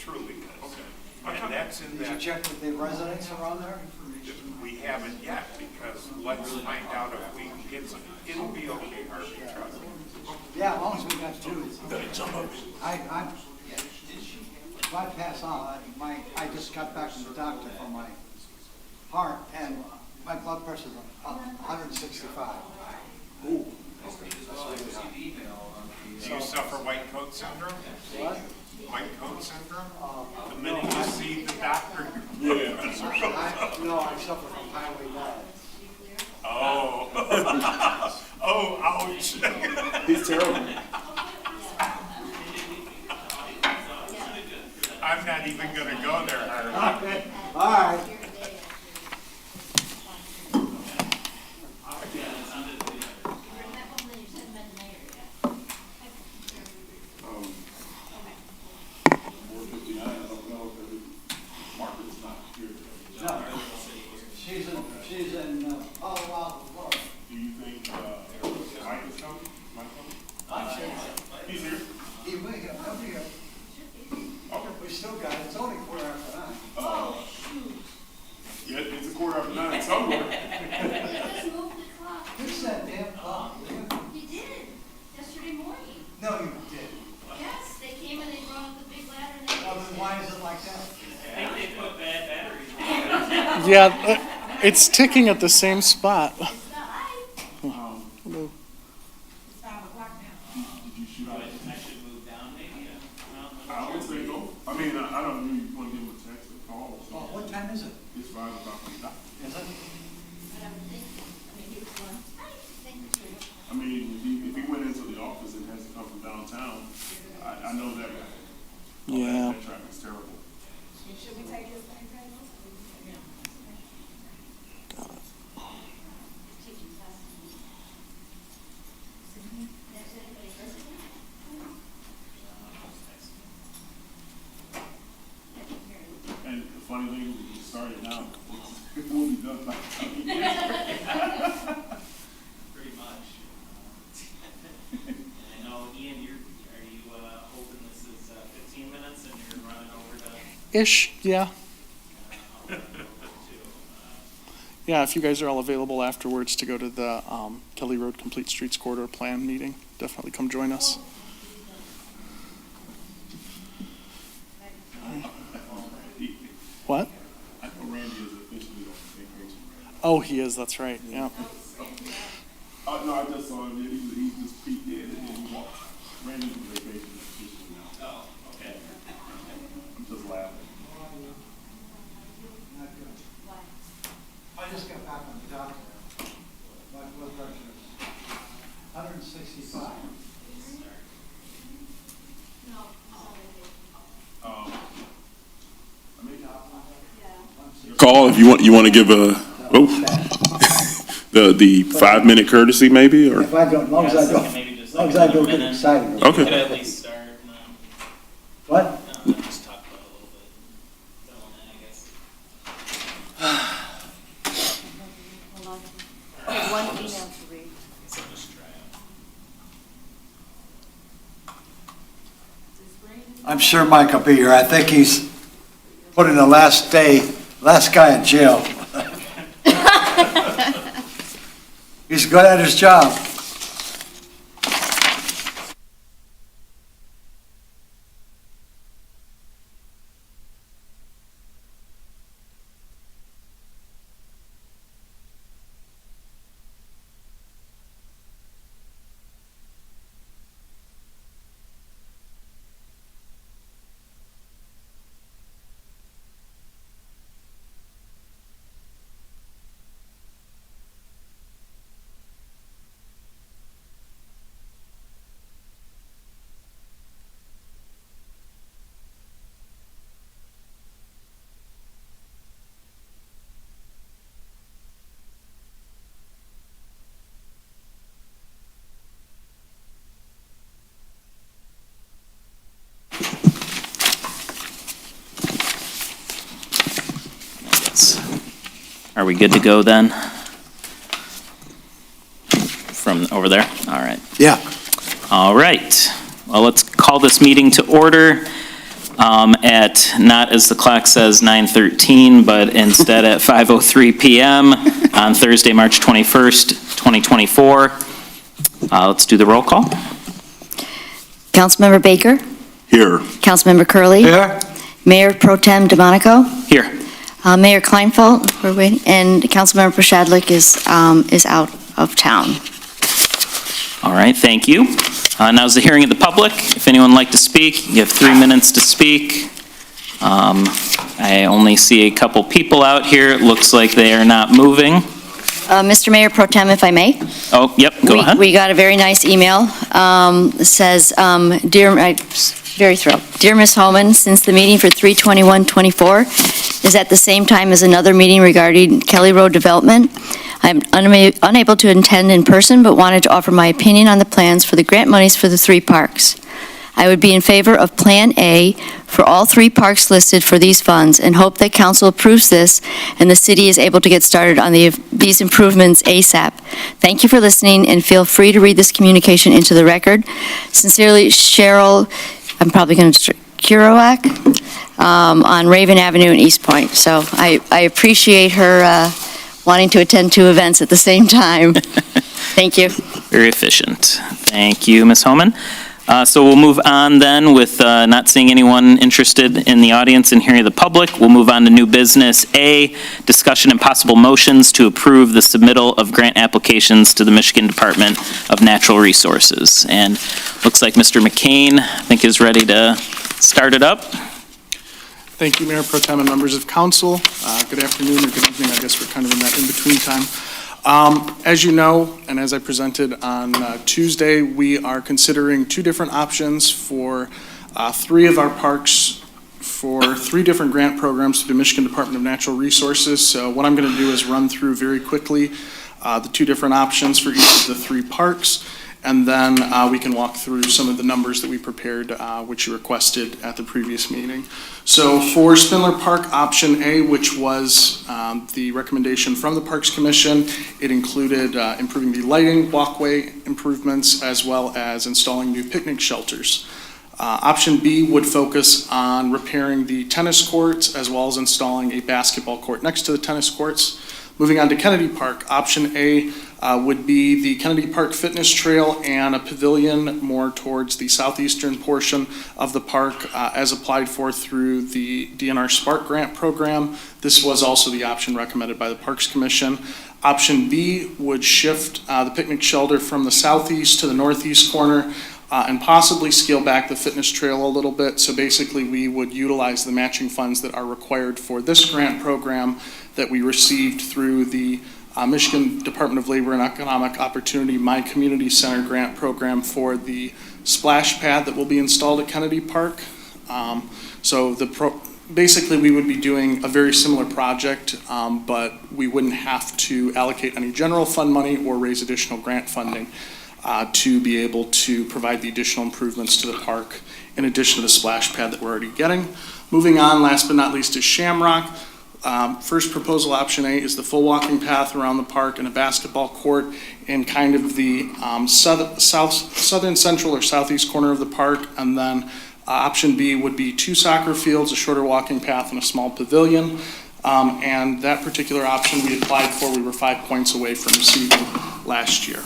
truly is. Okay. And that's in Did you that, check with the residents around there? we haven't yet, because let's find out if we can get some, it'll be okay, Harvey, trust me. Yeah, as long as we got two. If I pass on, I just got back from the doctor for my heart, and my blood pressure's up 165. Do you suffer white coat syndrome? What? White coat syndrome? The minute you see the doctor, No, I suffer from highway bad. oh. Oh, ouch. He's terrible. I'm not even gonna go there, Harvey. Okay, all right. I don't know if Margaret's not here. No, she's in Colorado, Florida. Do you think Mike is coming? He's here. He will, he'll be here. Okay. We still got it, it's only 9:15. Yeah, it's 9:15 somewhere. Just move the clock. Fix that damn clock, will you? You did, yesterday morning. No, you did. Yes, they came and they brought up the big ladder and they. Well, then why is it like that? I think they put bad batteries in it. Yeah, it's ticking at the same spot. It's not, Hello. it's 5 o'clock now. Did you shoot out? I should move down maybe. I would say no. I mean, I don't really want to give him a text or call. So Oh, what time is it? it's 5 o'clock on the dot. Is it? I don't think, he was going, I think it's good. I mean, if he went into the office and has to come from downtown, I know that. Yeah. That traffic's terrible. Should we take his thing, Craig? Teaching class. That's anybody listening? And the funny thing is, we started now. It will be done by the time he gets there. Pretty much. I know, Ian, are you hoping this is 15 minutes and you're running over to? Ish, yeah. I'll run over to, Yeah, if you guys are all available afterwards to go to the Kelly Road Complete Streets Corridor Plan meeting, definitely come join us. What? I know Randy is officially on vacation. Oh, he is, that's right, yeah. No, I just saw him. He just peeked in and then he walked. Randy's on vacation officially now. oh, okay. I'm just laughing. Not good. I just got back from the doctor. My blood pressure is 165. Call if you want to give a the 5-minute courtesy maybe or If I don't, as long as I don't, Maybe just as long as I don't get minute. excited. We could okay. at least start and What? then just talk about it a little bit. Hold on. I have one email to read. So just try it. I'm sure Mike will be here. I think he's putting the last guy in jail. He's good at his job. Are we good to go then? From over there? All right. Yeah. All right. Well, let's call this meeting to order. at, not as the clock says, 9:13, but instead at 5:03 PM on Thursday, March 21st, 2024. Let's do the roll call. Councilmember Baker? Here. Councilmember Curley. Here? Mayor Pro Tem DeMonico? Here. Mayor Kleinfeld, we're waiting, and Councilmember Poshadlik is out of town. All right, thank you. Now is the hearing of the public. If anyone would like to speak, you have 3 minutes to speak. I only see a couple people out here. It looks like they are not moving. Mr. Mayor Pro Tem, if I may? Oh, yep, go ahead. We got a very nice email. It says, very thrilled. Dear Ms. Homan, since the meeting for 3/21/24 is at the same time as another meeting regarding Kelly Road development, I'm unable to attend in person, but wanted to offer my opinion on the plans for the grant monies for the 3 parks. I would be in favor of Plan A for all 3 parks listed for these funds and hope that council approves this and the city is able to get started on these improvements ASAP. Thank you for listening and feel free to read this communication into the record. Sincerely, Cheryl, I'm probably going to Kuroak, on Raven Avenue in Eastpointe. So I appreciate her wanting to attend 2 events at the same time. Thank you. Very efficient. Thank you, Ms. Homan. So we'll move on then with not seeing anyone interested in the audience and hearing the public. We'll move on to new business. A, discussion and possible motions to approve the submittal of grant applications to the Michigan Department of Natural Resources. And looks like Mr. McCain, I think, is ready to start it up. Thank you, Mayor Pro Tem and members of council. Good afternoon or good evening. I guess we're kind of in that in-between time. As you know, and as I presented on Tuesday, we are considering 2 different options for 3 of our parks for 3 different grant programs through the Michigan Department of Natural Resources. So what I'm going to do is run through very quickly the 2 different options for each of the 3 parks, and then we can walk through some of the numbers that we prepared, which you requested at the previous meeting. So for Spindler Park, option A, which was the recommendation from the Parks Commission, it included improving the lighting, walkway improvements, as well as installing new picnic shelters. Option B would focus on repairing the tennis courts, as well as installing a basketball court next to the tennis courts. Moving on to Kennedy Park, option A would be the Kennedy Park Fitness Trail and a pavilion more towards the southeastern portion of the park as applied for through the DNR Spark Grant Program. This was also the option recommended by the Parks Commission. Option B would shift the picnic shelter from the southeast to the northeast corner and possibly scale back the fitness trail a little bit. So basically we would utilize the matching funds that are required for this grant program that we received through the Michigan Department of Labor and Economic Opportunity My Community Center grant program for the splash pad that will be installed at Kennedy Park. Basically we would be doing a very similar project, but we wouldn't have to allocate any general fund money or raise additional grant funding to be able to provide the additional improvements to the park in addition to the splash pad that we're already getting. Moving on, last but not least, is Shamrock. First proposal, option A, is the full walking path around the park and a basketball court in kind of the southern central or southeast corner of the park. And then option B would be 2 soccer fields, a shorter walking path, and a small pavilion. And that particular option we applied for, we were 5 points away from receiving last year.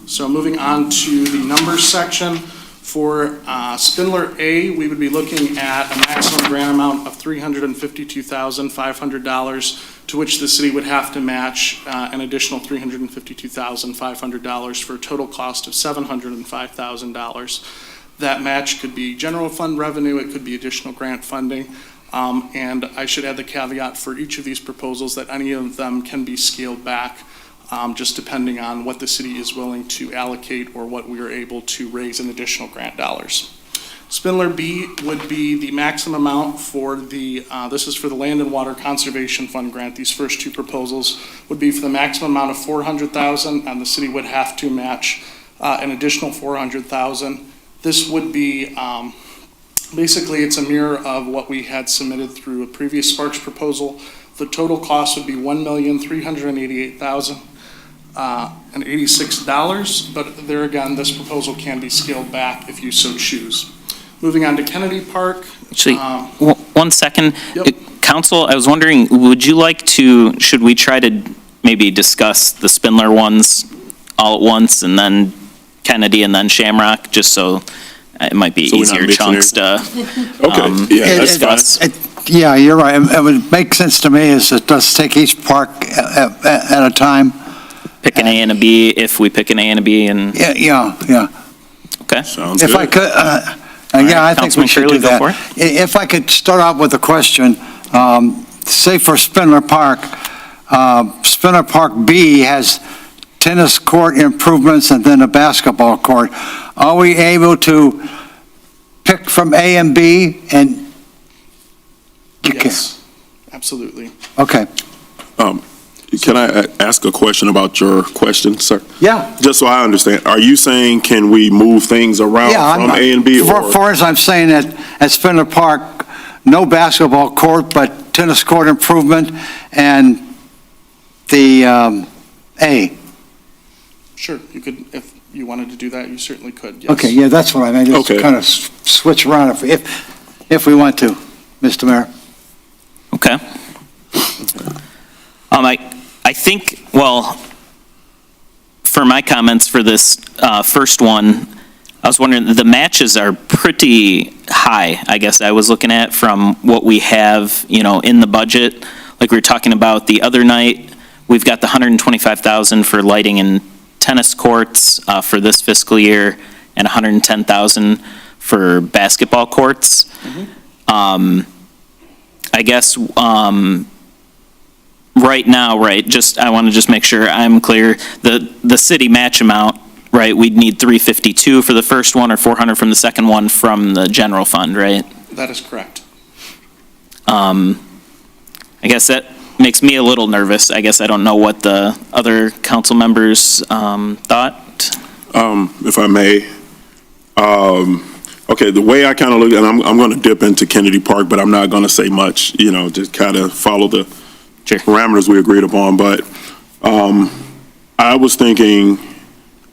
So moving on to the numbers section. For Spindler A, we would be looking at a maximum grant amount of $352,500, to which the city would have to match an additional $352,500 for a total cost of $705,000. That match could be general fund revenue, it could be additional grant funding, and I should add the caveat for each of these proposals that any of them can be scaled back just depending on what the city is willing to allocate or what we are able to raise in additional grant dollars. Spindler B would be the maximum amount for the, this is for the Land and Water Conservation Fund grant. These first 2 proposals would be for the maximum amount of $400,000, and the city would have to match an additional $400,000. This would be, basically it's a mirror of what we had submitted through a previous Sparks proposal. The total cost would be $1,388,086, but there again, this proposal can be scaled back if you so choose. Moving on to Kennedy Park. Actually, Um, 1 second. Yep. Council, I was wondering, would you like to, should we try to maybe discuss the Spindler ones all at once, and then Kennedy, and then Shamrock, just so it might be So we're not easier mixing chunks to Okay, yeah, that's fine. discuss? Yeah, you're right. It would make sense to me is that let's take each park at a time. Pick an A and a B, if we pick an A and a B, and, Yeah. okay? Sounds If I good. could, yeah, I think Councilman we should Curley, do go that. for If I could start out with a question, say for Spindler Park, Spindler Park B has tennis court improvements and then a basketball court. Are we able to pick from A and B and? You can. Yes, absolutely. Okay. Can I ask a question about your question, sir? Yeah. Just so I understand, are you saying can we move things around Yeah, from A and B? For as I'm saying that at Spindler Park, no basketball court, but tennis court improvement and the A. Sure, you could, if you wanted to do that, you certainly could, yes. Okay, yeah, that's what I meant. Just Okay. kind of switch around if we want to, Mr. Mayor. Okay. I think, well, for my comments for this first one, I was wondering, the matches are pretty high, I guess I was looking at from what we have, in the budget. Like we were talking about the other night, we've got the $125,000 for lighting and tennis courts for this fiscal year, and $110,000 for basketball courts. I guess, right now, I want to just make sure I'm clear, the city match amount, right, we'd need $352 for the first one, or $400 from the second one from the general fund, right? That is correct. I guess that makes me a little nervous. I guess I don't know what the other council members thought. If I may, okay, the way I kind of look, and I'm going to dip into Kennedy Park, but I'm not going to say much, just kind of follow the parameters we agreed upon, but I was thinking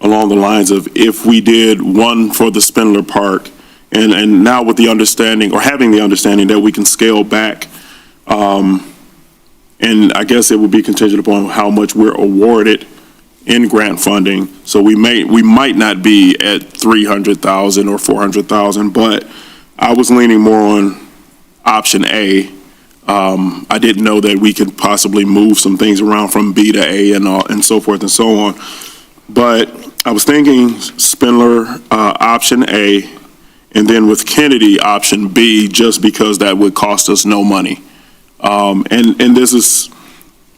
along the lines of if we did one for the Spindler Park, and now with the understanding, or having the understanding that we can scale back, and I guess it would be contingent upon how much we're awarded in grant funding. So we might not be at 300,000 or 400,000, but I was leaning more on option A. I didn't know that we could possibly move some things around from B to A and so forth and so on. But I was thinking Spindler, option A, and then with Kennedy, option B, just because that would cost us no money. And this is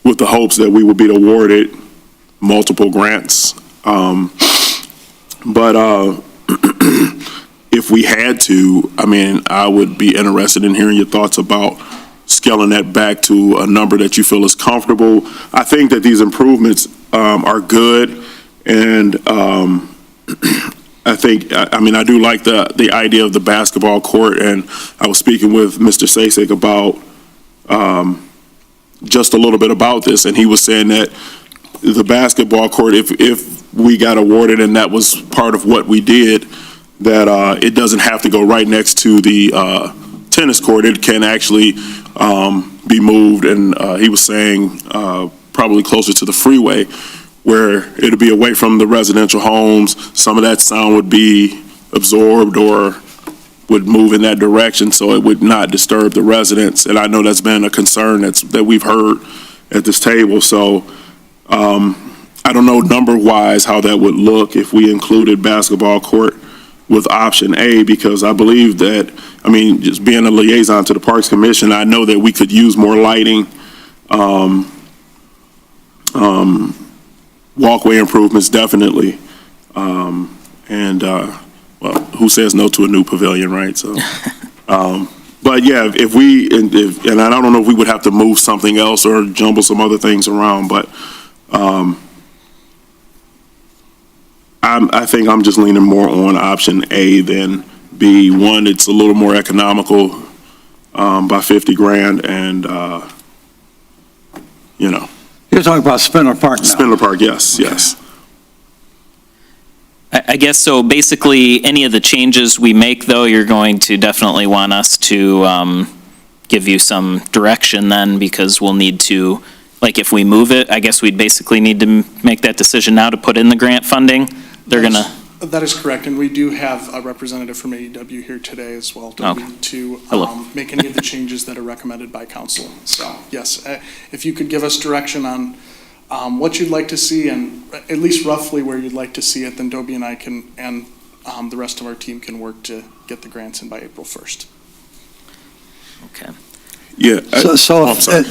with the hopes that we would be awarded multiple grants. But if we had to, I would be interested in hearing your thoughts about scaling that back to a number that you feel is comfortable. I think that these improvements are good, and I think, I do like the idea of the basketball court, and I was speaking with Mr. Sasek about just a little bit about this, and he was saying that the basketball court, if we got awarded and that was part of what we did, that it doesn't have to go right next to the tennis court. It can actually be moved, and he was saying probably closer to the freeway, where it'll be away from the residential homes. Some of that sound would be absorbed or would move in that direction, so it would not disturb the residents. And I know that's been a concern that we've heard at this table. So I don't know number-wise how that would look if we included basketball court with option A, because I believe that, just being a liaison to the Parks Commission, I know that we could use more lighting, walkway improvements, definitely. Well, who says no to a new pavilion, right? So, but yeah, if we, and I don't know if we would have to move something else or jumble some other things around, but I think I'm just leaning more on option A than B. One, it's a little more economical by 50 grand, and You're talking about Spindler Park now. Spindler Park, yes, yes. I guess so. Basically, any of the changes we make, though, you're going to definitely want us to give you some direction then, because we'll need to, like, if we move it, I guess we'd basically need to make that decision now to put in the grant funding. They're going to, That is correct, and we do have a representative from AEW here today as well to Hello. make any of the changes that are recommended by council. So, yes, if you could give us direction on what you'd like to see and at least roughly where you'd like to see it, then Dobie and I can, and the rest of our team can work to get the grants in by April 1st. okay. Yeah. So I'm sorry.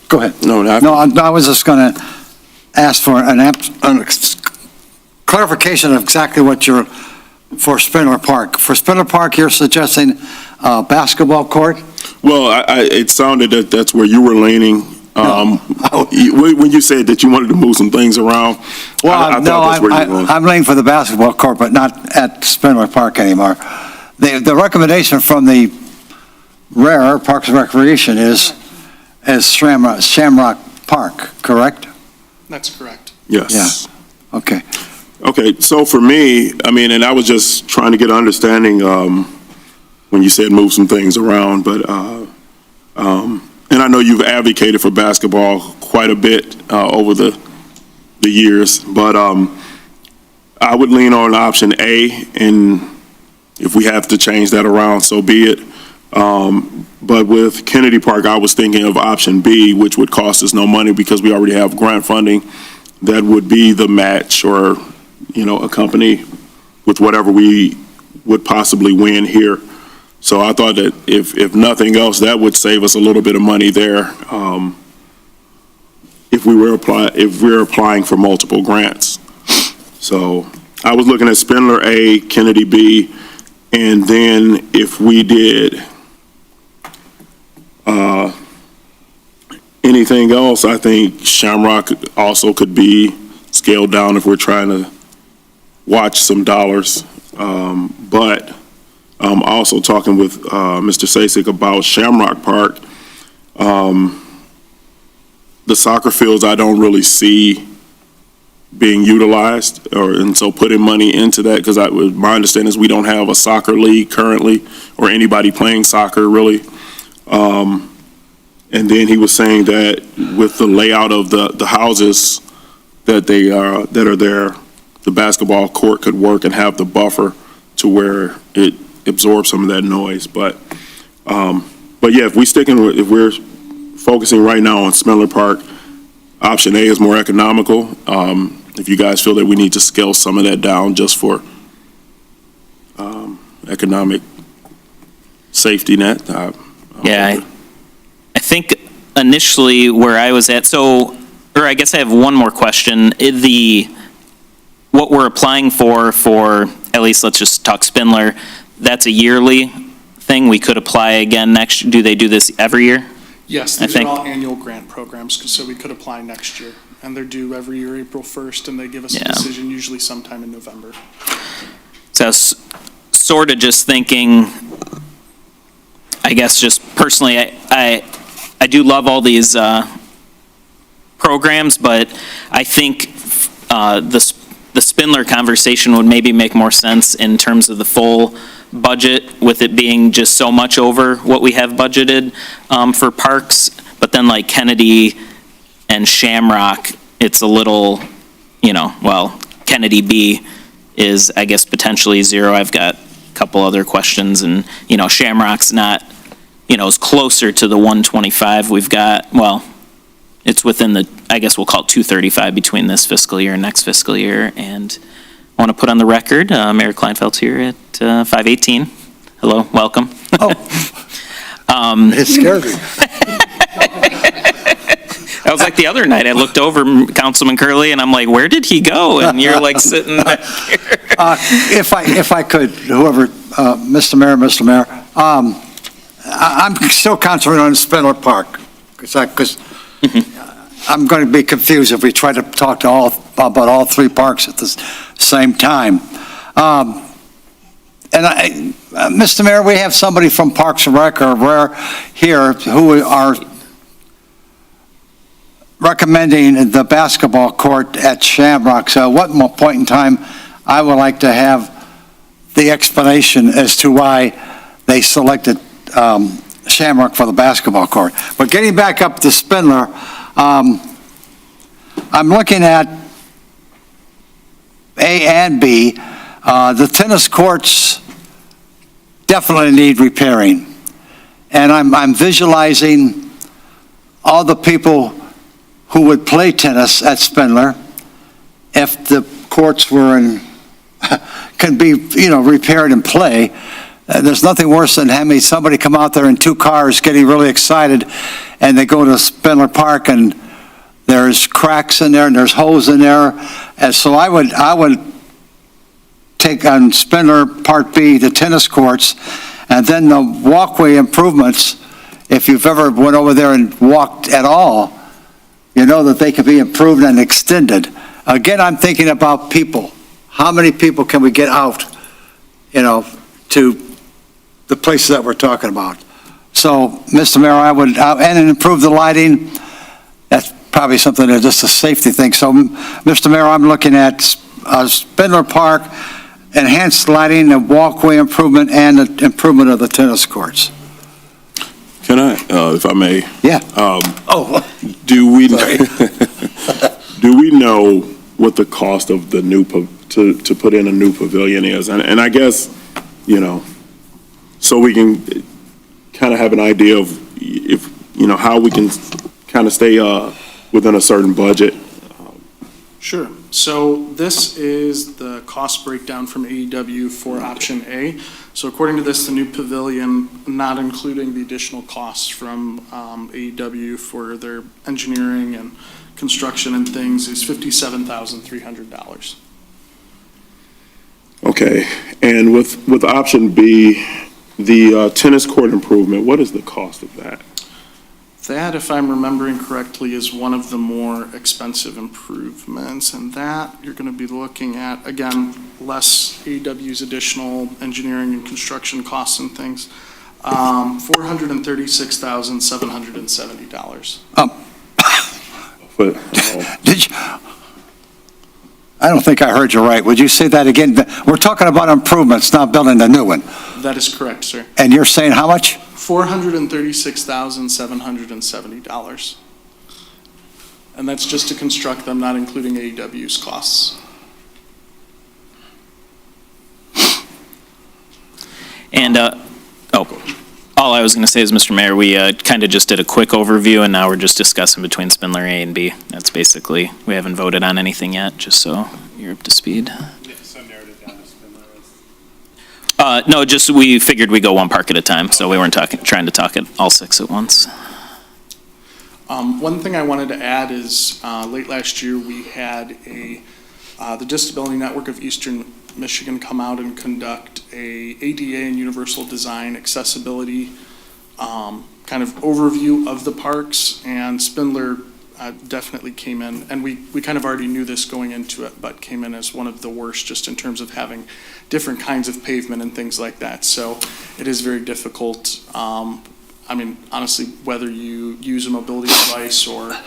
go ahead. No, No, I was just going to ask for an clarification of exactly what you're, for Spindler Park. For Spindler Park, you're suggesting a basketball court? Well, it sounded that that's where you were leaning. When you said that you wanted to move some things around, I thought that's where you were going. I'm leaning for the basketball court, but not at Spindler Park anymore. The recommendation from the Parks and Recreation is Shamrock Park, correct? That's correct. Yes. Okay. Okay, so for me, I mean, and I was just trying to get an understanding when you said move some things around, but, and I know you've advocated for basketball quite a bit over the years, but I would lean on option A, and if we have to change that around, so be it. But with Kennedy Park, I was thinking of option B, which would cost us no money because we already have grant funding that would be the match or, accompany with whatever we would possibly win here. So I thought that if nothing else, that would save us a little bit of money there if we're applying for multiple grants. So I was looking at Spindler A, Kennedy B, and then if we did anything else, I think Shamrock also could be scaled down if we're trying to watch some dollars. But I'm also talking with Mr. Sasek about Shamrock Park. The soccer fields I don't really see being utilized, and so putting money into that, because my understanding is we don't have a soccer league currently or anybody playing soccer really. And then he was saying that with the layout of the houses that are there, the basketball court could work and have the buffer to where it absorbs some of that noise. But yeah, if we're focusing right now on Spindler Park, option A is more economical. If you guys feel that we need to scale some of that down just for economic safety net. Yeah, I think initially where I was at, or I guess I have one more question. What we're applying for, at least let's just talk Spindler, that's a yearly thing. We could apply again next, do they do this every year? Yes, these are all annual grant programs, so we could apply next year. And they're due every year, April 1st, and they give us a decision usually sometime in November. So I was sort of just thinking, I guess just personally, I do love all these programs, but I think the Spindler conversation would maybe make more sense in terms of the full budget, with it being just so much over what we have budgeted for parks. But then like Kennedy and Shamrock, it's a little, Kennedy B is, I guess, potentially zero. I've got a couple other questions, and, Shamrock's not, is closer to the 125 we've got. Well, it's within I guess we'll call it 235 between this fiscal year and next fiscal year. And I want to put on the record, Mayor Kleinfeld's here at 518. Hello, welcome. Oh. It scared me. That was like the other night. I looked over Councilman Curley, and I'm like, where did he go? And you're like sitting there. If I could, whoever, Mr. Mayor, I'm still concentrating on Spindler Park, because I'm going to be confused if we try to talk about all three parks at the same time. And Mr. Mayor, we have somebody from Parks and Rec here who are recommending the basketball court at Shamrock. So at what point in time I would like to have the explanation as to why they selected Shamrock for the basketball court. But getting back up to Spindler, I'm looking at A and B. The tennis courts definitely need repairing. And I'm visualizing all the people who would play tennis at Spindler if the courts were can be, repaired and play. There's nothing worse than having somebody come out there in two cars getting really excited, and they go to Spindler Park and there's cracks in there and there's holes in there. And so I would take on Spindler Part B, the tennis courts, and then the walkway improvements. If you've ever went over there and walked at all, you know that they could be improved and extended. Again, I'm thinking about people. How many people can we get out, to the places that we're talking about? So, Mr. Mayor, and improve the lighting. That's probably something that's just a safety thing. So, Mr. Mayor, I'm looking at Spindler Park, enhanced lighting, the walkway improvement, and the improvement of the tennis courts. Can I, if I may? Yeah. Do we know what the cost of the new to put in a new pavilion is? And I guess, so we can kind of have an idea of if how we can kind of stay within a certain budget. Sure. So this is the cost breakdown from AEW for option A. So according to this, the new pavilion, not including the additional costs from AEW for their engineering and construction and things, is $57,300. Okay. And with option B, the tennis court improvement, what is the cost of that? That, if I'm remembering correctly, is one of the more expensive improvements, and that you're going to be looking at, again, less AEW's additional engineering and construction costs and things, $436,770. But, Did you? I don't think I heard you right. Would you say that again? We're talking about improvements, not building a new one. That is correct, sir. And you're saying how much? $436,770. And that's just to construct them, not including AEW's costs. And, all I was going to say is, Mr. Mayor, we kind of just did a quick overview, and now we're just discussing between Spindler A and B. That's basically, we haven't voted on anything yet, just so you're up to speed. So narrowed it down to Spindler as. No, just we figured we go one park at a time, so we weren't trying to talk at all six at once. One thing I wanted to add is late last year we had the Disability Network of Eastern Michigan come out and conduct a ADA and universal design accessibility kind of overview of the parks, and Spindler definitely came in, and we kind of already knew this going into it, but came in as one of the worst just in terms of having different kinds of pavement and things like that. So it is very difficult. I mean, honestly, whether you use a mobility device or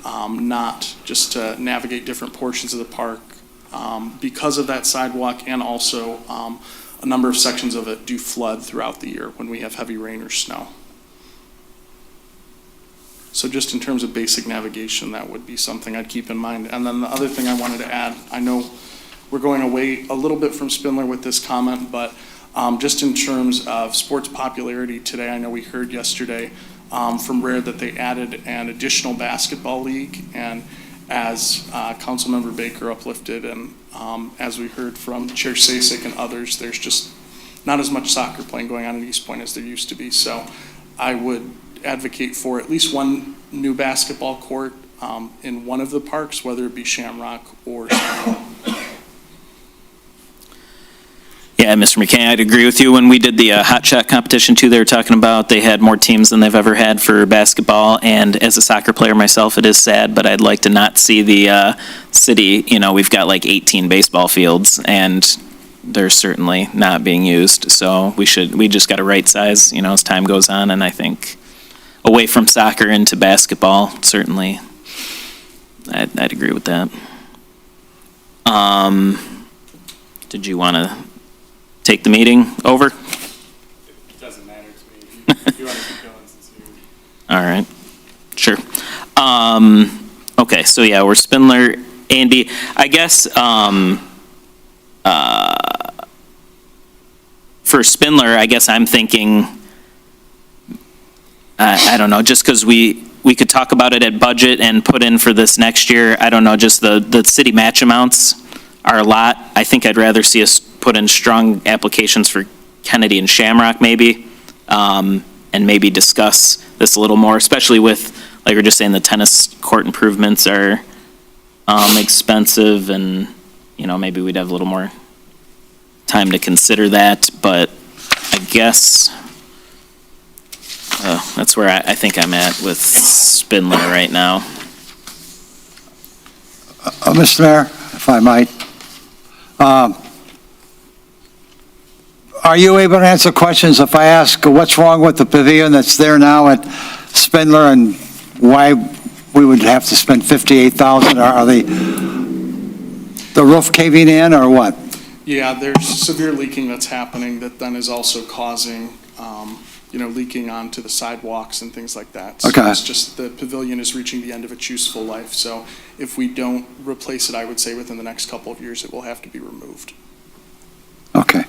not, just to navigate different portions of the park, because of that sidewalk, and also a number of sections of it do flood throughout the year when we have heavy rain or snow. So just in terms of basic navigation, that would be something I'd keep in mind. And then the other thing I wanted to add, I know we're going away a little bit from Spindler with this comment, but just in terms of sports popularity today, I know we heard yesterday from Rare that they added an additional basketball league, and as Councilmember Baker uplifted, and as we heard from Chair Sasek and others, there's just not as much soccer playing going on in Eastpointe as there used to be. So I would advocate for at least one new basketball court in one of the parks, whether it be Shamrock or Spindler. Yeah, Mr. McKay, I'd agree with you. When we did the hot shot competition too, they were talking about they had more teams than they've ever had for basketball. And as a soccer player myself, it is sad, but I'd like to not see the city, we've got like 18 baseball fields, and they're certainly not being used. So we just got to right size, as time goes on. And I think away from soccer into basketball, certainly, I'd agree with that. did you want to take the meeting over? It doesn't matter to me. If you want to keep going since you. All right, sure. Okay, so yeah, we're Spindler, A and B. I guess, for Spindler, I guess I'm thinking, I don't know, just because we could talk about it at budget and put in for this next year. I don't know, just the city match amounts are a lot. I think I'd rather see us put in strong applications for Kennedy and Shamrock maybe, and maybe discuss this a little more, especially with, like we're just saying, the tennis court improvements are expensive, and, you know, maybe we'd have a little more time to consider that, but I guess that's where I think I'm at with Spindler right now. Mr. Mayor, if I might, are you able to answer questions if I ask what's wrong with the pavilion that's there now at Spindler and why we would have to spend $58,000? Are the roof caving in or what? Yeah, there's severe leaking that's happening that then is also causing, leaking onto the sidewalks and things like that. So Okay. it's just the pavilion is reaching the end of its useful life. So if we don't replace it, I would say within the next couple of years, it will have to be removed. Okay.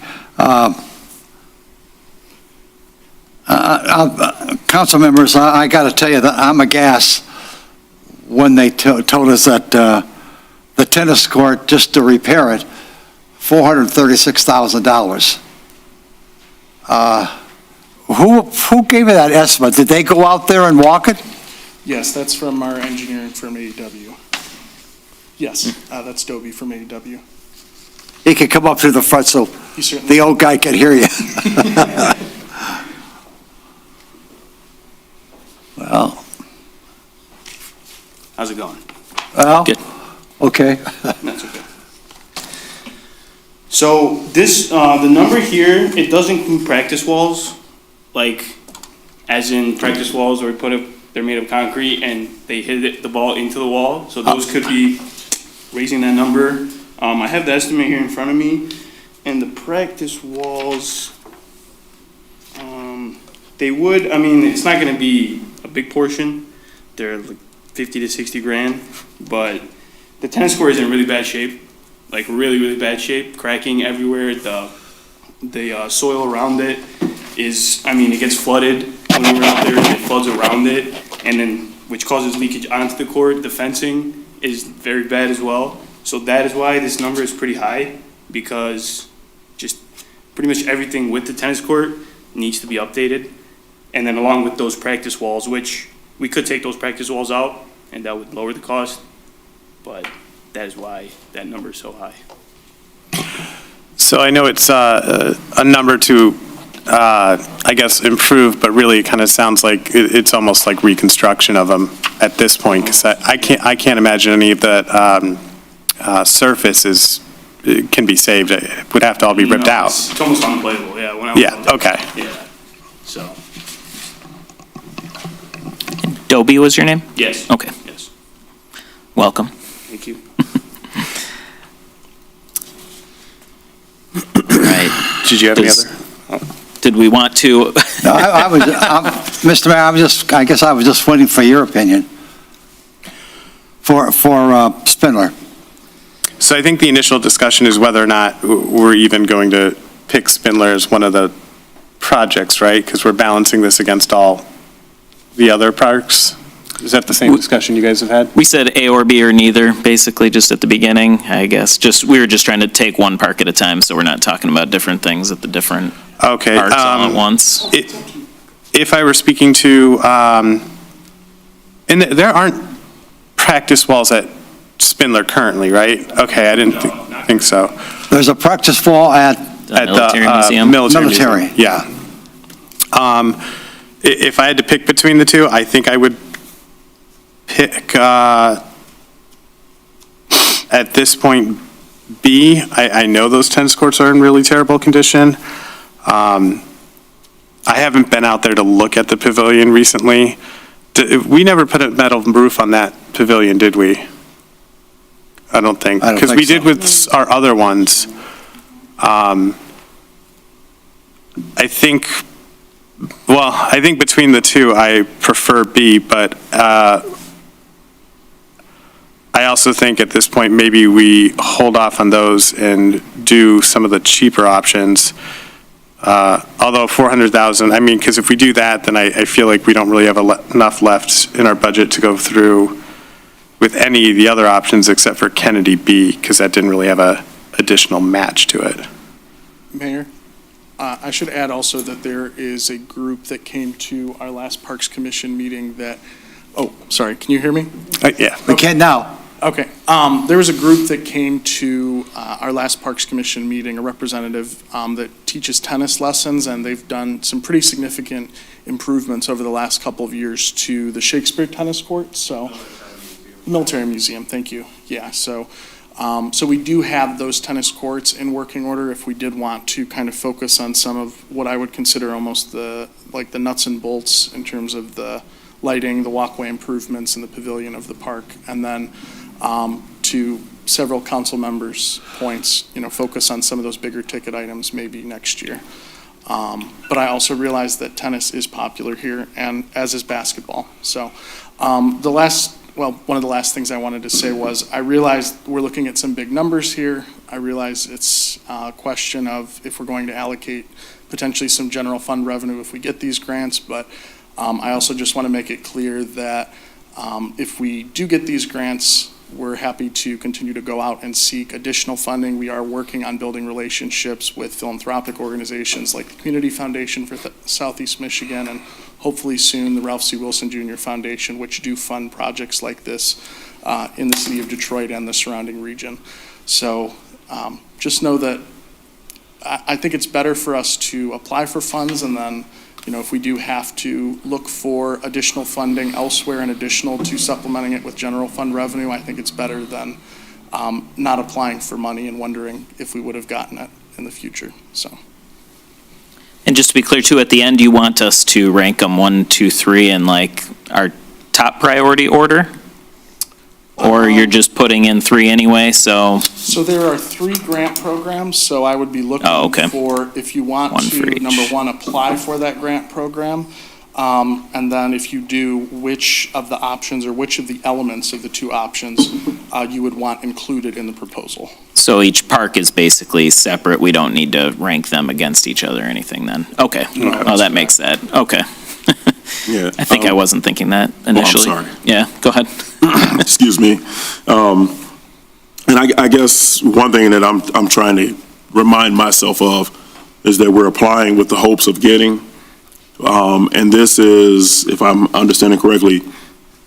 Council members, I got to tell you that I'm aghast when they told us that the tennis court, just to repair it, $436,000. Who gave you that estimate? Did they go out there and walk it? Yes, that's from our engineering firm, AEW. Yes, that's Dobie from AEW. He could come up to the front so He certainly. the old guy could hear you. Well, How's it going? Good. Okay. That's okay. So this, the number here, it does include practice walls, like, as in practice walls where we put up, they're made of concrete and they hit the ball into the wall. So those could be raising that number. I have the estimate here in front of me, and the practice walls, they would, I mean, it's not gonna be a big portion. They're like 50 to 60 grand, but the tennis court is in really bad shape, like really, really bad shape, cracking everywhere. The soil around it is, I mean, it gets flooded when we're out there, it floods around it, and then, which causes leakage onto the court. The fencing is very bad as well. So that is why this number is pretty high, because just pretty much everything with the tennis court needs to be updated. And then along with those practice walls, which we could take those practice walls out and that would lower the cost, but that is why that number is so high. So I know it's a number to, I guess, improve, but really it kind of sounds like it's almost like reconstruction of them at this point, because I can't imagine any of that surface can be saved. It would have to all be ripped out. It's almost unplayable, yeah. When I was Yeah, out there. okay. Yeah, so, Dobie was your name? yes. Okay. Yes, Welcome. thank you. Right. Did you have any Does- other? Did we want to, No, Mr. Mayor, I guess I was just waiting for your opinion for Spindler. So I think the initial discussion is whether or not we're even going to pick Spindler as one of the projects, right? Because we're balancing this against all the other parks. Is that the same discussion you guys have had? we said A or B or neither, basically, just at the beginning, I guess. We were just trying to take one park at a time, so we're not talking about different things at the different Okay. parks all at once. If I were speaking to, and there aren't practice walls at Spindler currently, right? Okay, I didn't think so. There's a practice wall at The military museum. Military Military. museum, yeah. If I had to pick between the two, I think I would pick, at this point, B. I know those tennis courts are in really terrible condition. I haven't been out there to look at the pavilion recently. We never put a metal roof on that pavilion, did we? I don't think. I don't Because think we did so. with our other ones. I think between the two, I prefer B, but I also think at this point, maybe we hold off on those and do some of the cheaper options. Although 400,000, I mean, because if we do that, then I feel like we don't really have enough left in our budget to go through with any of the other options except for Kennedy B, because that didn't really have a additional match to it. Mayor, I should add also that there is a group that came to our last Parks Commission meeting that, oh, sorry, can you hear me? Yeah. We can now. Okay. There was a group that came to our last Parks Commission meeting, a representative that teaches tennis lessons, and they've done some pretty significant improvements over the last couple of years to the Shakespeare tennis court. So, Military Museum, thank you. Yeah, so we do have those tennis courts in working order if we did want to kind of focus on some of what I would consider almost the nuts and bolts in terms of the lighting, the walkway improvements, and the pavilion of the park. And then to several council members' points, focus on some of those bigger ticket items maybe next year. But I also realize that tennis is popular here, and as is basketball. So one of the last things I wanted to say was I realize we're looking at some big numbers here. I realize it's a question of if we're going to allocate potentially some general fund revenue if we get these grants, but I also just want to make it clear that if we do get these grants, we're happy to continue to go out and seek additional funding. We are working on building relationships with philanthropic organizations like the Community Foundation for Southeast Michigan, and hopefully soon the Ralph C. Wilson Jr. Foundation, which do fund projects like this in the city of Detroit and the surrounding region. So just know that I think it's better for us to apply for funds, and then if we do have to look for additional funding elsewhere in additional to supplementing it with general fund revenue, I think it's better than not applying for money and wondering if we would have gotten it in the future. So. And just to be clear too, at the end, you want us to rank them 1, 2, 3 in like our top priority order? Or you're just putting in 3 anyway, so? So there are 3 grant programs, so I would be looking for, if you want to, number 1, apply for that grant program. And then if you do, which of the options or which of the elements of the 2 options you would want included in the proposal. So each park is basically separate. We don't need to rank them against each other or anything then? Okay. Oh, that makes that, okay. Yeah. I think I wasn't thinking that initially. I'm sorry. Yeah, go ahead. Excuse me. And I guess one thing that I'm trying to remind myself of is that we're applying with the hopes of getting, and this is, if I'm understanding correctly,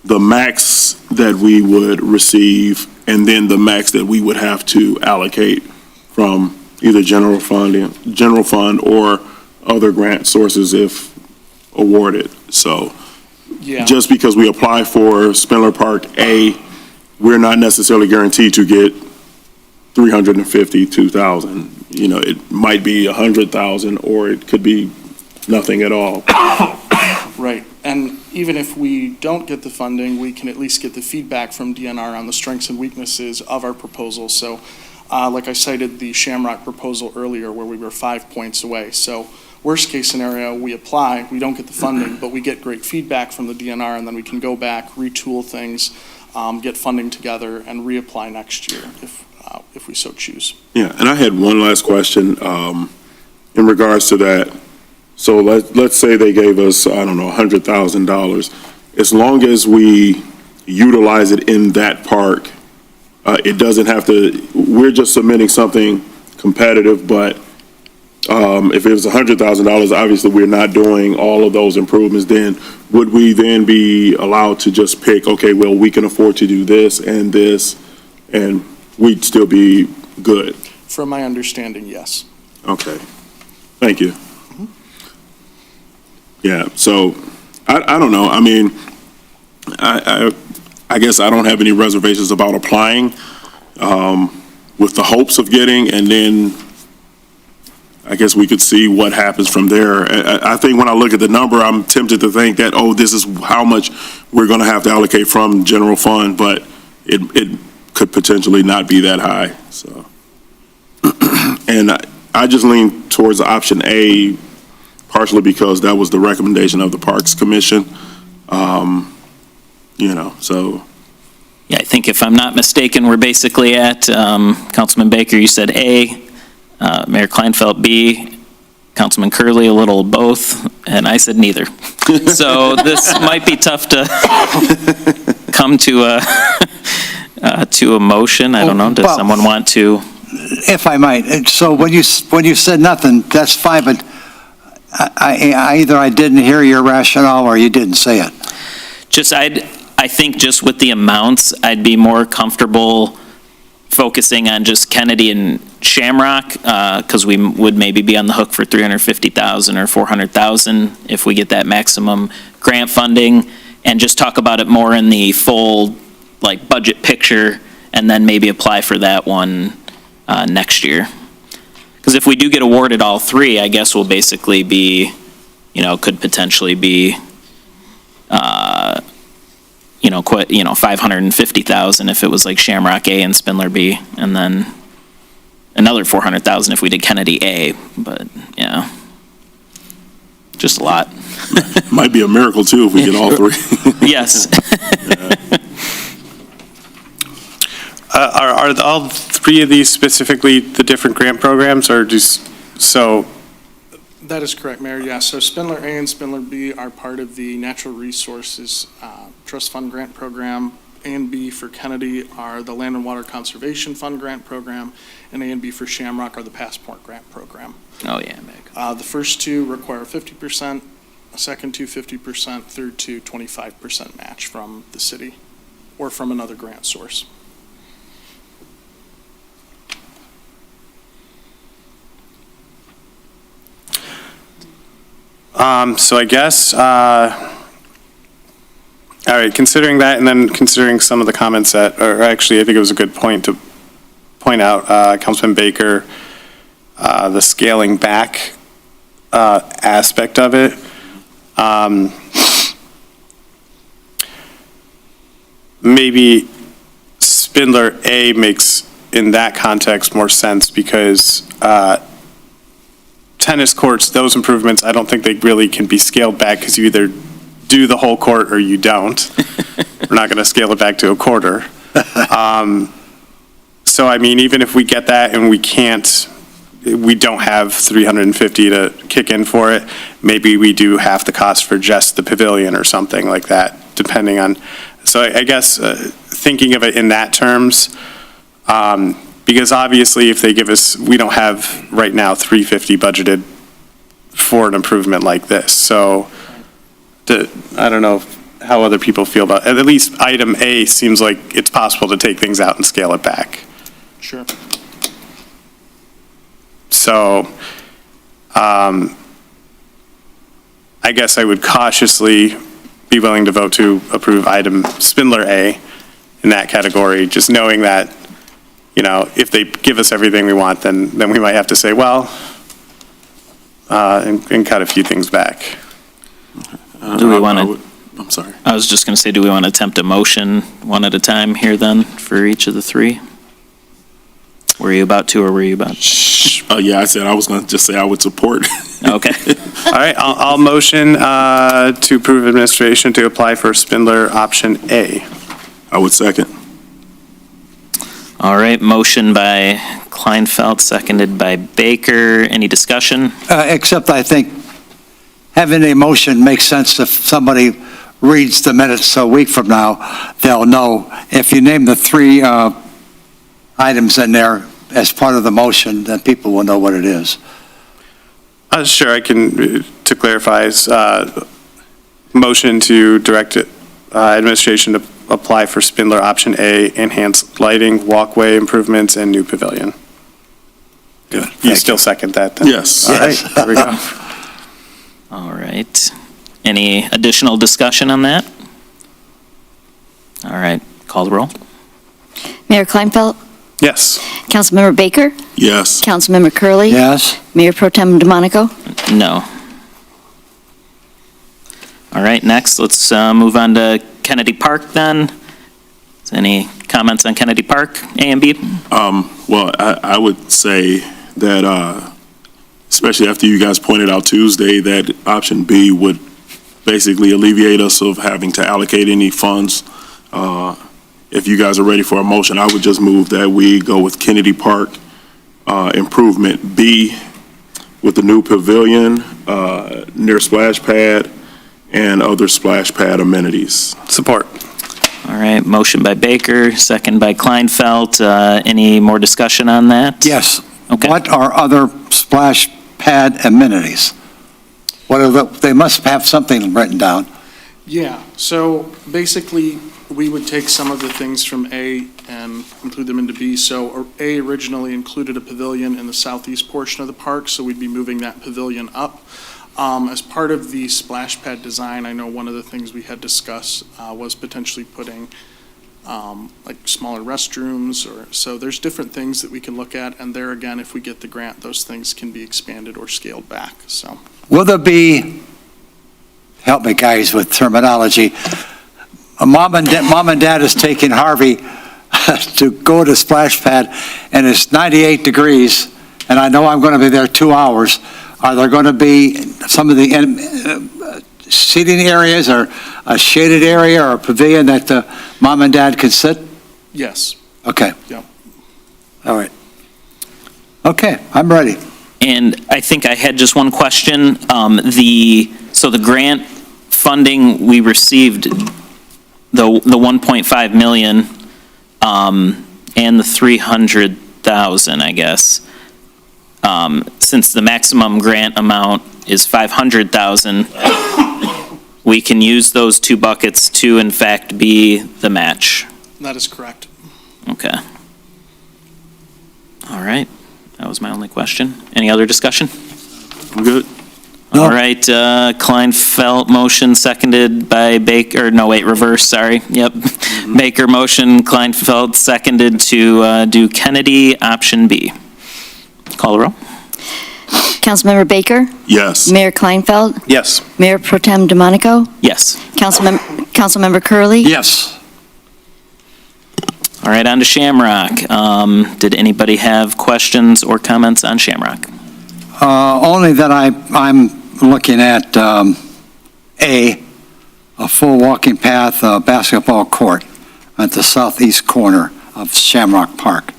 the max that we would receive and then the max that we would have to allocate from either general fund or other grant sources if awarded. So just because we apply for Spindler Park A, we're not necessarily guaranteed to get 352,000. It might be 100,000 or it could be nothing at all. Right. And even if we don't get the funding, we can at least get the feedback from DNR on the strengths and weaknesses of our proposal. So like I cited the Shamrock proposal earlier where we were 5 points away. So worst case scenario, we apply, we don't get the funding, but we get great feedback from the DNR, and then we can go back, retool things, get funding together, and reapply next year if we so choose. Yeah, and I had one last question in regards to that. So let's say they gave us, I don't know, $100,000. As long as we utilize it in that park, it doesn't have to, we're just submitting something competitive, but if it was $100,000, obviously we're not doing all of those improvements, then would we then be allowed to just pick, okay, well, we can afford to do this, and we'd still be good? From my understanding, yes. Okay. Thank you. Yeah, so I don't know. I mean, I guess I don't have any reservations about applying with the hopes of getting, and then I guess we could see what happens from there. I think when I look at the number, I'm tempted to think that, oh, this is how much we're going to have to allocate from general fund, but it could potentially not be that high. So, and I just lean towards option A, partially because that was the recommendation of the Parks Commission. So. Yeah, I think if I'm not mistaken, we're basically at, Councilman Baker, you said A, Mayor Kleinfeld B, Councilman Curley, a little both, and I said neither. So this might be tough to come to a motion. I don't know. Does Well- someone want to? If I might, so when you said nothing, that's fine, but either I didn't hear your rationale or you didn't say it. I think just with the amounts, I'd be more comfortable focusing on just Kennedy and Shamrock, because we would maybe be on the hook for $350,000 or $400,000 if we get that maximum grant funding, and just talk about it more in the full, like, budget picture, and then maybe apply for that one next year. Because if we do get awarded all three, I guess we'll basically be, could potentially be, $550,000 if it was like Shamrock A and Spindler B, and then another $400,000 if we did Kennedy A, but, yeah. Just a lot. Might be a miracle, too, if we get all three. Yes. Are all three of these specifically the different grant programs, or so? That is correct, Mayor. Yes, so Spindler A and Spindler B are part of the Natural Resources Trust Fund Grant Program. A and B for Kennedy are the Land and Water Conservation Fund Grant Program, and A and B for Shamrock are the Passport Grant Program. Oh, yeah. The first two require 50%, a second two 50%, third two 25% match from the city or from another grant source. So I guess, all right, considering that, and then considering some of the comments that, or actually, I think it was a good point to point out, Councilman Baker, the scaling back aspect of it. Maybe Spindler A makes, in that context, more sense because tennis courts, those improvements, I don't think they really can be scaled back because you either do the whole court or you don't. We're not going to scale it back to a quarter. So, I mean, even if we get that and we don't have 350 to kick in for it, maybe we do half the cost for just the pavilion or something like that, depending on. So I guess thinking of it in that terms, because obviously if they give us, we don't have right now 350 budgeted for an improvement like this. So I don't know how other people feel about, at least item A seems like it's possible to take things out and scale it back. Sure. So I guess I would cautiously be willing to vote to approve item Spindler A in that category, just knowing that, if they give us everything we want, then we might have to say, well, and cut a few things back. Do we want to? I'm sorry. I was just going to say, do we want to attempt a motion one at a time here then for each of the three? Were you about to, or were you about? Yeah, I said I was going to just say I would support. Okay. All right, I'll motion to approve administration to apply for Spindler option A. I would second. All right, motion by Kleinfeld, seconded by Baker. Any discussion? Except I think having a motion makes sense if somebody reads the minutes a week from now, they'll know. If you name the three items in there as part of the motion, then people will know what it is. Sure, I can, to clarify, motion to direct administration to apply for Spindler option A, enhanced lighting, walkway improvements, and new pavilion. Good. You still second that then? Yes. All right, there we go. All right. Any additional discussion on that? All right, call the roll. Mayor Kleinfeld, Yes. Councilmember Baker, Yes. Councilmember Curley, Yes? Mayor Pro Tem DeMonico. No. All right, next, let's move on to Kennedy Park then. Any comments on Kennedy Park, A and B? Well, I would say that especially after you guys pointed out Tuesday that option B would basically alleviate us of having to allocate any funds. If you guys are ready for a motion, I would just move that we go with Kennedy Park improvement B with the new pavilion near splash pad and other splash pad amenities. Support. All right, motion by Baker, second by Kleinfeld. Any more discussion on that? Yes. Okay. What are other splash pad amenities? What are they must have something written down. Yeah, so basically, we would take some of the things from A and include them into B. So A originally included a pavilion in the southeast portion of the park, so we'd be moving that pavilion up. As part of the splash pad design, I know one of the things we had discussed was potentially putting like smaller restrooms, or so there's different things that we can look at, and there again, if we get the grant, those things can be expanded or scaled back, so. Will there be, help me guys with terminology, mom and dad is taking Harvey to go to splash pad, and it's 98 degrees, and I know I'm going to be there 2 hours. Are there going to be some of the seating areas or a shaded area or a pavilion that mom and dad can sit? Yes. Okay. Yeah. All right. Okay, I'm ready. And I think I had just one question. So the grant funding we received, the 1.5 million, and the 300,000, I guess. Since the maximum grant amount is 500,000, we can use those two buckets to, in fact, be the match. That is correct. Okay. All right. That was my only question. Any other discussion? I'm good. No. All right, Kleinfeld motion seconded by Baker, no, wait, reverse, sorry. Yep. Baker motion, Kleinfeld seconded to do Kennedy, option B. Call the roll. Councilmember Baker? Yes. Mayor Kleinfeld? Yes. Mayor Pro Tem DeMonico? Yes. Councilmember Curley? Yes. All right, on to Shamrock. Did anybody have questions or comments on Shamrock? Only that I'm looking at a full walking path basketball court at the southeast corner of Shamrock Park.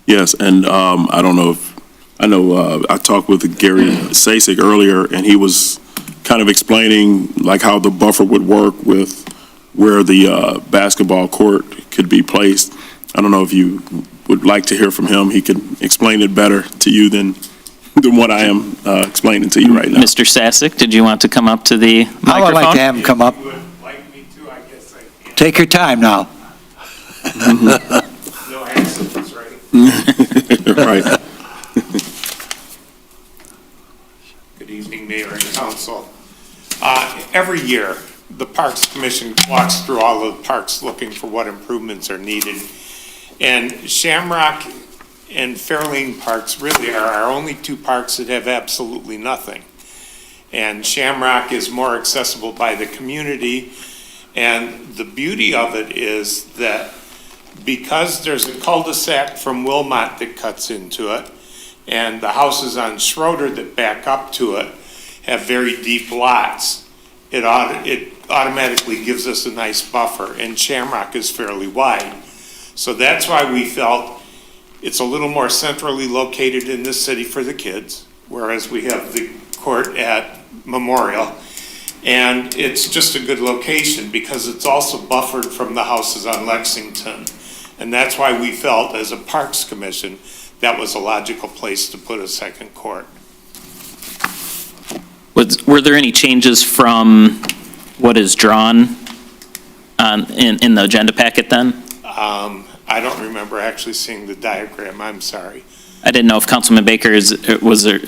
Yes, and I don't know if, I talked with Gary Sasek earlier, and he was kind of explaining like how the buffer would work with where the basketball court could be placed. I don't know if you would like to hear from him. He can explain it better to you than what I am explaining to you right now. Mr. Sasek, did you want to come up to the microphone? I would like to have him come up. If you would like me to, I guess I can. Take your time now. No accidents, right? Right. Good evening, Mayor and Council. Every year, the Parks Commission walks through all of the parks looking for what improvements are needed. And Shamrock and Fairlane Parks really are our only two parks that have absolutely nothing. And Shamrock is more accessible by the community. And the beauty of it is that because there's a cul-de-sac from Wilmot that cuts into it, and the houses on Schroeder that back up to it have very deep lots, it automatically gives us a nice buffer, and Shamrock is fairly wide. So that's why we felt it's a little more centrally located in this city for the kids, whereas we have the court at Memorial. And it's just a good location because it's also buffered from the houses on Lexington. And that's why we felt, as a Parks Commission, that was a logical place to put a second court. Were there any changes from what is drawn in the agenda packet then? I don't remember actually seeing the diagram, I'm sorry. I didn't know if Councilman Baker, was there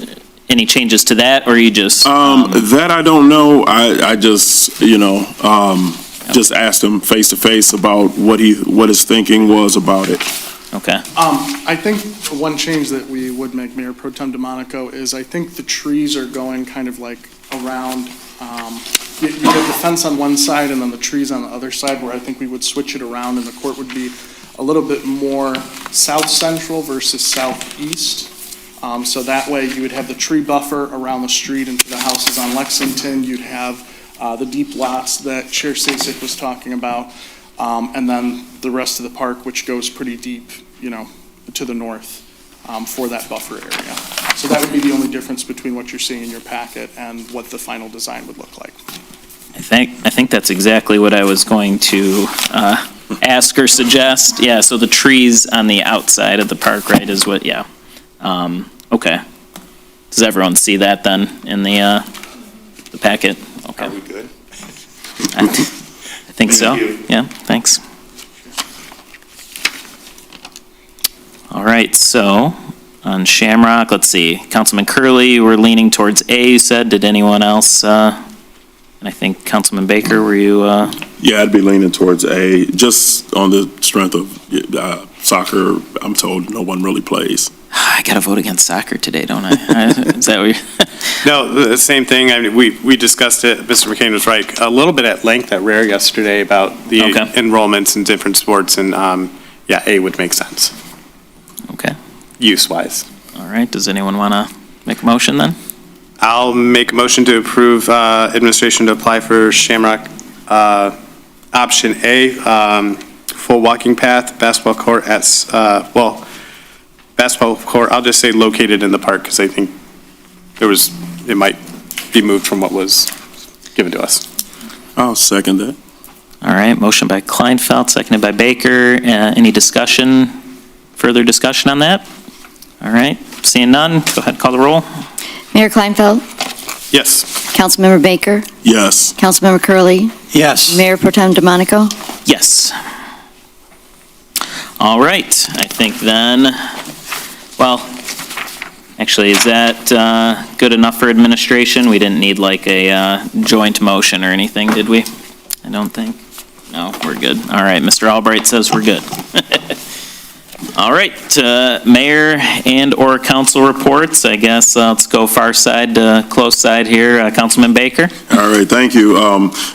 any changes to that, or you just? That I don't know. I just, just asked him face to face about what his thinking was about it. Okay. I think one change that we would make, Mayor Pro Tem DeMonico, is I think the trees are going kind of like around, you have the fence on one side and then the trees on the other side, where I think we would switch it around and the court would be a little bit more south central versus southeast. So that way, you would have the tree buffer around the street into the houses on Lexington. You'd have the deep lots that Chair Sasek was talking about, and then the rest of the park, which goes pretty deep, to the north for that buffer area. So that would be the only difference between what you're seeing in your packet and what the final design would look like. I think that's exactly what I was going to ask or suggest. Yeah, so the trees on the outside of the park, right, is what, yeah. Okay. Does everyone see that then in the packet? Okay. Are we good? I think so. Thank you. Yeah, thanks. All right, so on Shamrock, let's see. Councilman Curley, we're leaning towards A, you said. Did anyone else? And I think Councilman Baker, were you? Yeah, I'd be leaning towards A, just on the strength of soccer. I'm told no one really plays. I got to vote against soccer today, don't I? Is that what you're? No, the same thing. I mean, we discussed it. Mr. McCain was right. A little bit at length at Rare yesterday about the Okay. enrollments in different sports, and yeah, A would make sense, Okay. use-wise. All right, does anyone want to make a motion then? I'll make a motion to approve administration to apply for Shamrock option A, full walking path, basketball court basketball court, I'll just say located in the park, because I think it might be moved from what was given to us. I'll second that. All right, motion by Kleinfeld, seconded by Baker. Any discussion, further discussion on that? All right, seeing none, go ahead, call the roll. Mayor Kleinfeld, Yes. Councilmember Baker, Yes. Councilmember Curley, Yes. Mayor Pro Tem DeMonico. Yes. All right, I think then, well, actually, is that good enough for administration? We didn't need like a joint motion or anything, did we? I don't think. No, we're good. All right, Mr. Albright says we're good. All right, mayor and/or council reports. I guess let's go far side to close side here. Councilman Baker? All right, thank you.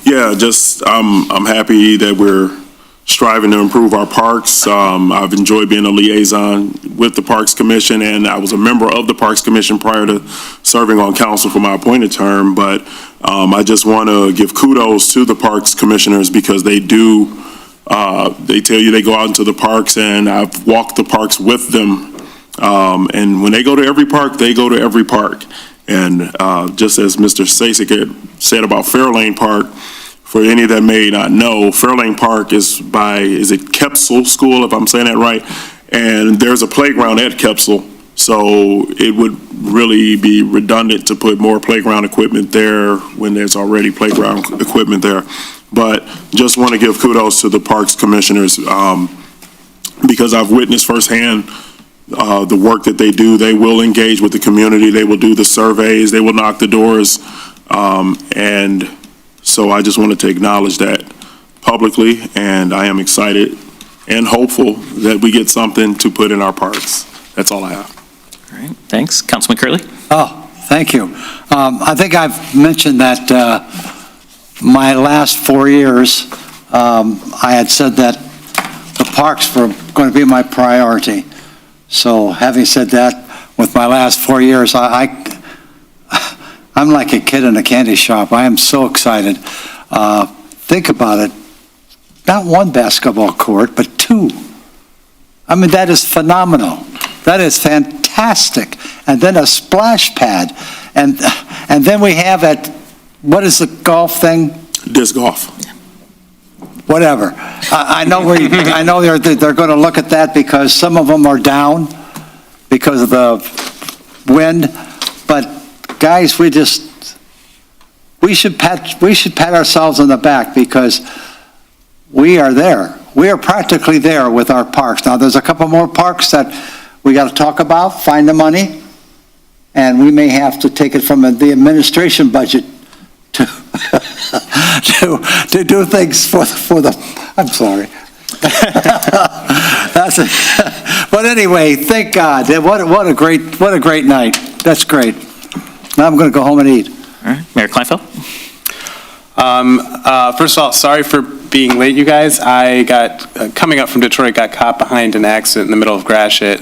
Yeah, just, I'm happy that we're striving to improve our parks. I've enjoyed being a liaison with the Parks Commission, and I was a member of the Parks Commission prior to serving on council for my appointed term, but I just want to give kudos to the Parks Commissioners because they do, they tell you they go out into the parks, and I've walked the parks with them, and when they go to every park, they go to every park. And just as Mr. Sasek had said about Fairlane Park, for any that may not know, Fairlane Park is it Kepsel School, if I'm saying that right? And there's a playground at Kepsel, so it would really be redundant to put more playground equipment there when there's already playground equipment there. But just want to give kudos to the Parks Commissioners because I've witnessed firsthand the work that they do. They will engage with the community. They will do the surveys. They will knock the doors. And so I just wanted to acknowledge that publicly, and I am excited and hopeful that we get something to put in our parks. That's all I have. All right, thanks. Councilman Curley? Oh, thank you. I think I've mentioned that my last 4 years, I had said that the parks were going to be my priority. So having said that, with my last 4 years, I'm like a kid in a candy shop. I am so excited. Think about it. Not one basketball court, but two. I mean, that is phenomenal. That is fantastic. And then a splash pad. And then we have what is the golf thing? Disc golf. Whatever. I know they're going to look at that because some of them are down because of the wind. But guys, we should pat ourselves on the back because we are there. We are practically there with our parks. Now, there's a couple more parks that we got to talk about, find the money, and we may have to take it from the administration budget to to do things for the I'm sorry. That's it. But anyway, thank God. What a great night. That's great. Now I'm going to go home and eat. All right, Mayor Kleinfeld? First of all, sorry for being late, you guys. I got, coming up from Detroit, got caught behind an accident in the middle of Gratiot.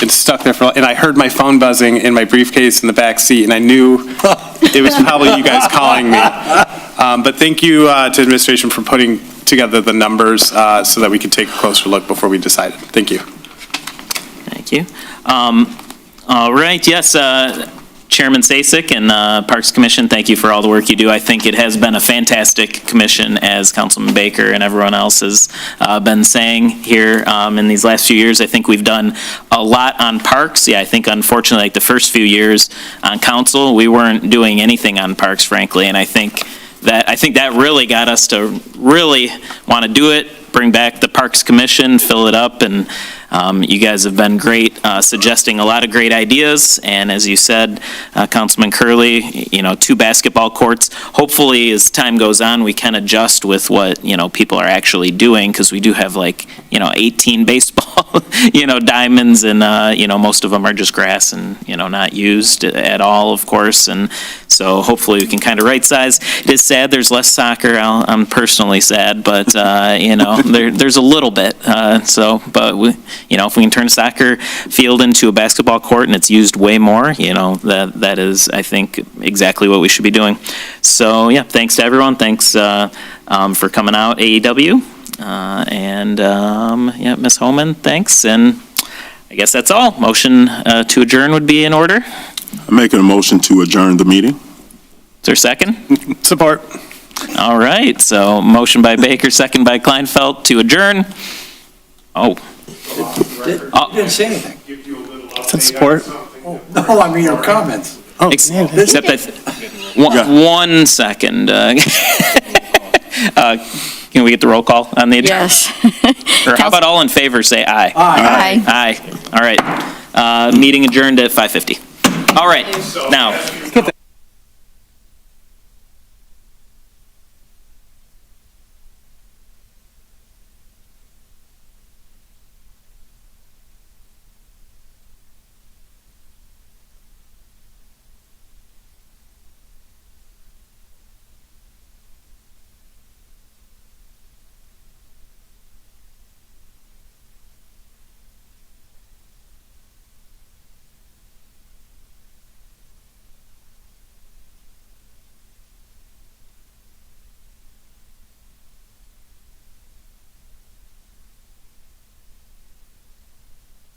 been stuck there and I heard my phone buzzing in my briefcase in the back seat, and I knew it was probably you guys calling me. But thank you to administration for putting together the numbers so that we could take a closer look before we decided. Thank you. Thank you. All right, yes, Chairman Sasek and Parks Commission, thank you for all the work you do. I think it has been a fantastic commission, as Councilman Baker and everyone else has been saying here in these last few years. I think we've done a lot on parks. Yeah, I think unfortunately, like the first few years on council, we weren't doing anything on parks, frankly, and I think that really got us to really want to do it, bring back the Parks Commission, fill it up, and you guys have been great, suggesting a lot of great ideas, and as you said, Councilman Curley, 2 basketball courts. Hopefully, as time goes on, we can adjust with what, people are actually doing, because we do have 18 baseball, diamonds, and, most of them are just grass and, not used at all, of course, and so hopefully we can kind of right size. It is sad there's less soccer. I'm personally sad, but, there's a little bit, but we, if we can turn a soccer field into a basketball court and it's used way more, that is, I think, exactly what we should be doing. So, yeah, thanks to everyone. Thanks for coming out, AEW. Yeah, Ms. Homan, thanks. And I guess that's all. Motion to adjourn would be in order. I'm making a motion to adjourn the meeting. Is there a second? Support. All right, so motion by Baker, second by Kleinfeld to adjourn. Oh. You didn't say anything. Said support. No, I mean your comments. Oh, Except that, one second. Can we get the roll call on the agenda? Yes. Or how about all in favor, say aye. Aye. Aye. All right. Meeting adjourned at 5:50. All right, now.